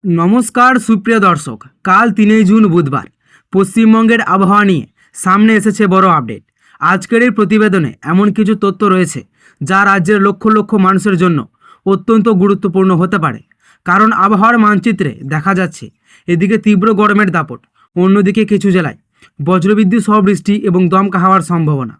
नमस्कार सुप्रिय दर्शक काल 3 जून बुधवार पश्चिमबंगेर आबहावा निये सामने एसेছে बड़ो आपडेट। आजकेर এই प्रतिवेदने एमन किछु तथ्य रयेছে जा राज्येर लक्ष लक्ष मानुषेर जन्य अत्यंत गुरुत्वपूर्ण होते पारे। कारण आबहावार मानचित्रे देखा जाच्छे एदिके तीव्र गरमेर दापट, अन्यदिके किछु जेलाय बज्रबिद्युत सह बृष्टि एबं दमका हाওয়ার सम्भावना।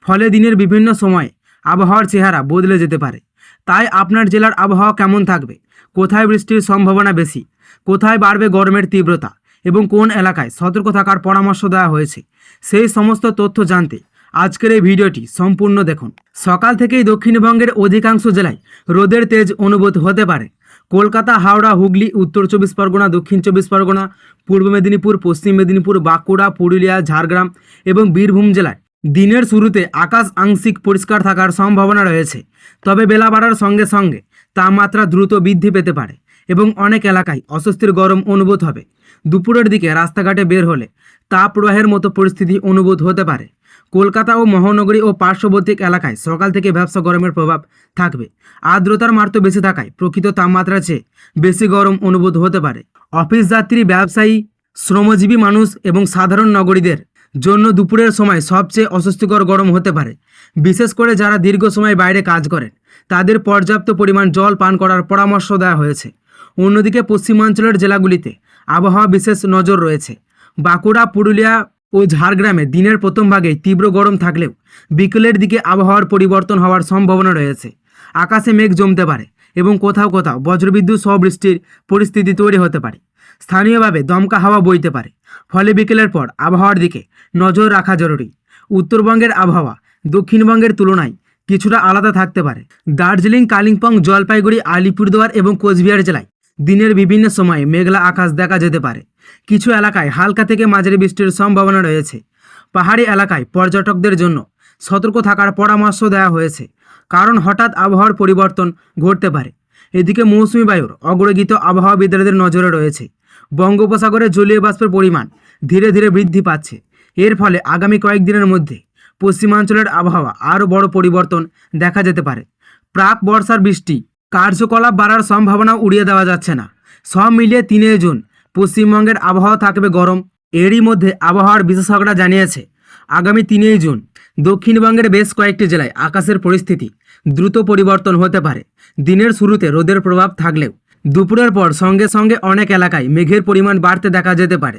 फले दिनेर विभिन्न समये आबहावार चेहरा बदले जेते पारे। ताई आपनार जेलार आबहावा केमन थाकबे, कोथाय बृष्टिर सम्भावना बेशी, कोथाय बाड़बे गरमेर तीव्रता एबं कोन एलाकाय सतर्क थाकार परामर्श देওয়া হয়েছে সেই সমস্ত তথ্য জানতে আজকের এই ভিডিওটি সম্পূর্ণ দেখুন। সকাল থেকেই দক্ষিণবঙ্গের অধিকাংশ জেলায় রোদের তেজ অনুভূত হতে পারে। কলকাতা, হাওড়া, হুগলি, উত্তর 24 পরগনা, দক্ষিণ 24 পরগনা, পূর্ব মেদিনীপুর, পশ্চিম মেদিনীপুর, বাঁকুড়া, পুরুলিয়া, ঝাড়গ্রাম এবং বীরভূম জেলায় দিনের শুরুতে আকাশ আংশিক পরিষ্কার থাকার সম্ভাবনা রয়েছে। তবে বেলা বাড়ার সঙ্গে সঙ্গে তাপমাত্রা দ্রুত বৃদ্ধি পেতে পারে এবং অনেক এলাকায় অস্বস্তির গরম অনুভূত হবে। দুপুরের দিকে রাস্তাঘাটে বের হলে তাপপ্রবাহের মতো পরিস্থিতি অনুভূত হতে পারে। কলকাতা ও মহানগরী ও পার্শ্ববর্তী এলাকায় সকাল থেকে ভ্যাপসা গরমের প্রভাব থাকবে। আর্দ্রতার মাত্রা বেশি থাকায় প্রকৃত তাপমাত্রার চেয়ে বেশি গরম অনুভূত হতে পারে। অফিস যাত্রী, ব্যবসায়ী, শ্রমজীবী মানুষ এবং সাধারণ নাগরিকদের জন্য দুপুরের সময় সবচেয়ে অস্বস্তিকর গরম হতে পারে। বিশেষ করে যারা দীর্ঘ সময় বাইরে কাজ করেন তাদের পর্যাপ্ত পরিমাণ জল পান করার পরামর্শ দেওয়া হয়েছে। অন্যদিকে পশ্চিমাঞ্চলের জেলাগুলিতে আবহাওয়া বিশেষ নজর রয়েছে। বাঁকুড়া, পুরুলিয়া ও ঝাড়গ্রামে দিনের প্রথম ভাগে তীব্র গরম থাকলেও বিকেলের দিকে আবহাওয়ার পরিবর্তন হওয়ার সম্ভাবনা রয়েছে। আকাশে মেঘ জমতে পারে এবং কোথাও কোথাও বজ্রবিদ্যুৎ সহ বৃষ্টির পরিস্থিতি তৈরি হতে পারে। স্থানীয়ভাবে দমকা হাওয়া বইতে পারে। ফলে বিকেলের পর আবহাওয়ার দিকে নজর রাখা জরুরি। উত্তরবঙ্গের আবহাওয়া দক্ষিণবঙ্গের তুলনায় কিছুটা আলাদা থাকতে পারে। দার্জিলিং, কালিম্পং, জলপাইগুড়ি, আলিপুরদুয়ার এবং কোচবিহার জেলায় দিনের বিভিন্ন সময়ে মেঘলা আকাশ দেখা যেতে পারে। কিছু এলাকায় হালকা থেকে মাঝারি বৃষ্টির সম্ভাবনা রয়েছে। পাহাড়ি এলাকায় পর্যটকদের জন্য সতর্ক থাকার পরামর্শ দেওয়া হয়েছে, কারণ হঠাৎ আবহাওয়ার পরিবর্তন ঘটতে পারে। এদিকে মৌসুমি বায়ুর অগ্রগিত আবহাওয়াবিদদের নজরে রয়েছে। বঙ্গোপসাগরে জলীয় বাষ্পের পরিমাণ ধীরে ধীরে বৃদ্ধি পাচ্ছে। এর ফলে আগামী কয়েকদিনের মধ্যে পশ্চিমাঞ্চলের আবহাওয়া আরও বড় পরিবর্তন দেখা যেতে পারে। প্রাক বর্ষার বৃষ্টি কার্যকলাপ বাড়ার সম্ভাবনা উড়িয়ে দেওয়া যাচ্ছে না। সব মিলিয়ে 3 জুন পশ্চিমবঙ্গের আবহাওয়া থাকবে গরম। এরই মধ্যে আবহাওয়ার বিশেষজ্ঞরা জানিয়েছে আগামী 3 জুন দক্ষিণবঙ্গের বেশ কয়েকটি জেলায় আকাশের পরিস্থিতি দ্রুত পরিবর্তন হতে পারে। দিনের শুরুতে রোদের প্রভাব থাকলেও দুপুরের পর সঙ্গে সঙ্গে অনেক এলাকায় মেঘের পরিমাণ বাড়তে দেখা যেতে পারে।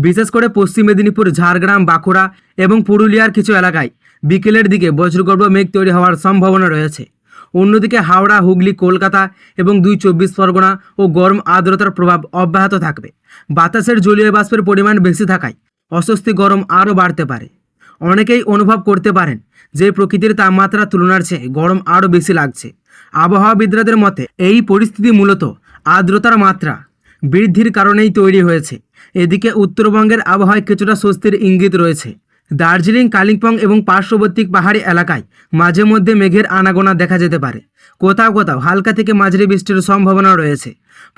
বিশেষ করে পশ্চিম মেদিনীপুর, ঝাড়গ্রাম, বাঁকুড়া এবং পুরুলিয়ার কিছু এলাকায় বিকেলের দিকে বজ্রগর্ভ মেঘ তৈরি হওয়ার সম্ভাবনা রয়েছে। অন্যদিকে হাওড়া, হুগলি, কলকাতা এবং 24 পরগনা ও গরম আর্দ্রতার প্রভাব অব্যাহত থাকবে। বাতাসের জলীয় বাষ্পের পরিমাণ বেশি থাকায় অস্বস্তি গরম আরও বাড়তে পারে। অনেকেই অনুভব করতে পারেন যে প্রকৃতির তাপমাত্রা তুলনার চেয়ে গরম আরও বেশি লাগছে। আবহাওয়াবিদদের মতে এই পরিস্থিতি মূলত আর্দ্রতার মাত্রা বৃদ্ধির কারণেই তৈরি হয়েছে। এদিকে উত্তরবঙ্গের আবহাওয়ায় কিছুটা স্বস্তির ইঙ্গিত রয়েছে। দার্জিলিং, কালিম্পং এবং পার্শ্ববর্তী পাহাড়ি এলাকায় মাঝে মধ্যে মেঘের আনাগোনা দেখা যেতে পারে। কোথাও কোথাও হালকা থেকে মাঝারি বৃষ্টির সম্ভাবনা রয়েছে।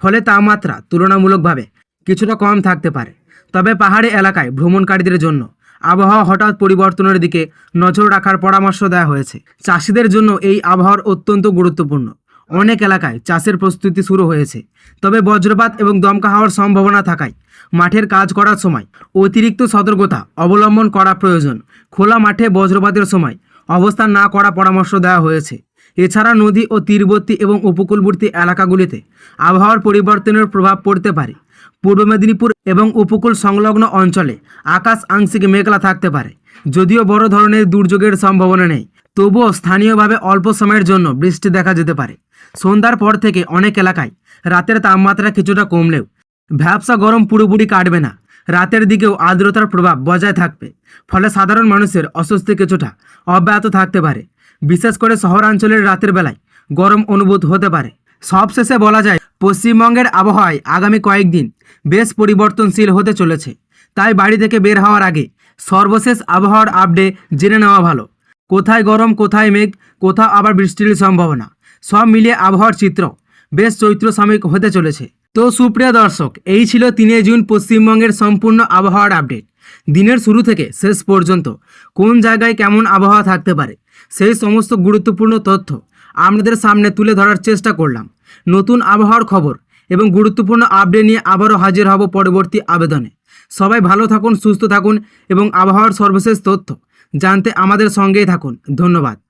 ফলে তাপমাত্রা তুলনামূলকভাবে কিছুটা কম থাকতে পারে। তবে পাহাড়ি এলাকায় ভ্রমণকারীদের জন্য আবহাওয়া হঠাৎ পরিবর্তনের দিকে নজর রাখার পরামর্শ দেওয়া হয়েছে। চাষিদের জন্য এই আবহাওয়ার অত্যন্ত গুরুত্বপূর্ণ। অনেক এলাকায় চাষের প্রস্তুতি শুরু হয়েছে। তবে বজ্রপাত এবং দমকা হাওয়ার সম্ভাবনা থাকায় মাঠের কাজ করার সময় অতিরিক্ত সতর্কতা অবলম্বন করা প্রয়োজন। খোলা মাঠে বজ্রপাতের সময় অবস্থান না করার পরামর্শ দেওয়া হয়েছে। এছাড়া নদী ও তীরবর্তী এবং উপকূলবর্তী এলাকাগুলিতে আবহাওয়ার পরিবর্তনের প্রভাব পড়তে পারে। পূর্ব মেদিনীপুর এবং উপকূল সংলগ্ন অঞ্চলে আকাশ আংশিক মেঘলা থাকতে পারে। যদিও বড় ধরনের দুর্যোগের সম্ভাবনা নেই, তবুও স্থানীয়ভাবে অল্প সময়ের জন্য বৃষ্টি দেখা যেতে পারে। সন্ধ্যার পর থেকে অনেক এলাকায় রাতের তাপমাত্রা কিছুটা কমলেও ভ্যাপসা গরম পুরোপুরি কাটবে না। রাতের দিকেও আর্দ্রতার প্রভাব বজায় থাকবে। ফলে সাধারণ মানুষের অস্বস্তি কিছুটা অব্যাহত থাকতে পারে। বিশেষ করে শহরাঞ্চলের রাতের বেলায় গরম অনুভূত হতে পারে। সবশেষে বলা যায় পশ্চিমবঙ্গের আবহাওয়ায় আগামী কয়েকদিন বেশ পরিবর্তনশীল হতে চলেছে। তাই বাড়ি থেকে বের হওয়ার আগে সর্বশেষ আবহাওয়ার আপডেট জেনে নেওয়া ভালো। কোথায় গরম, কোথায় মেঘ, কোথাও আবার বৃষ্টির সম্ভাবনা, সব মিলিয়ে আবহাওয়ার চিত্র বেশ চৈত্র সাময়িক হতে চলেছে। তো সুপ্রিয় দর্শক, এই ছিল 3 জুন পশ্চিমবঙ্গের সম্পূর্ণ আবহাওয়ার আপডেট। দিনের শুরু থেকে শেষ পর্যন্ত কোন জায়গায় কেমন আবহাওয়া থাকতে পারে সেই সমস্ত গুরুত্বপূর্ণ তথ্য আপনাদের সামনে তুলে ধরার চেষ্টা করলাম। নতুন আবহাওয়ার খবর এবং গুরুত্বপূর্ণ আপডেট নিয়ে আবারও হাজির হব পরবর্তী আবেদনে। সবাই ভালো থাকুন, সুস্থ থাকুন এবং আবহাওয়ার সর্বশেষ তথ্য জানতে আমাদের সঙ্গেই থাকুন। ধন্যবাদ।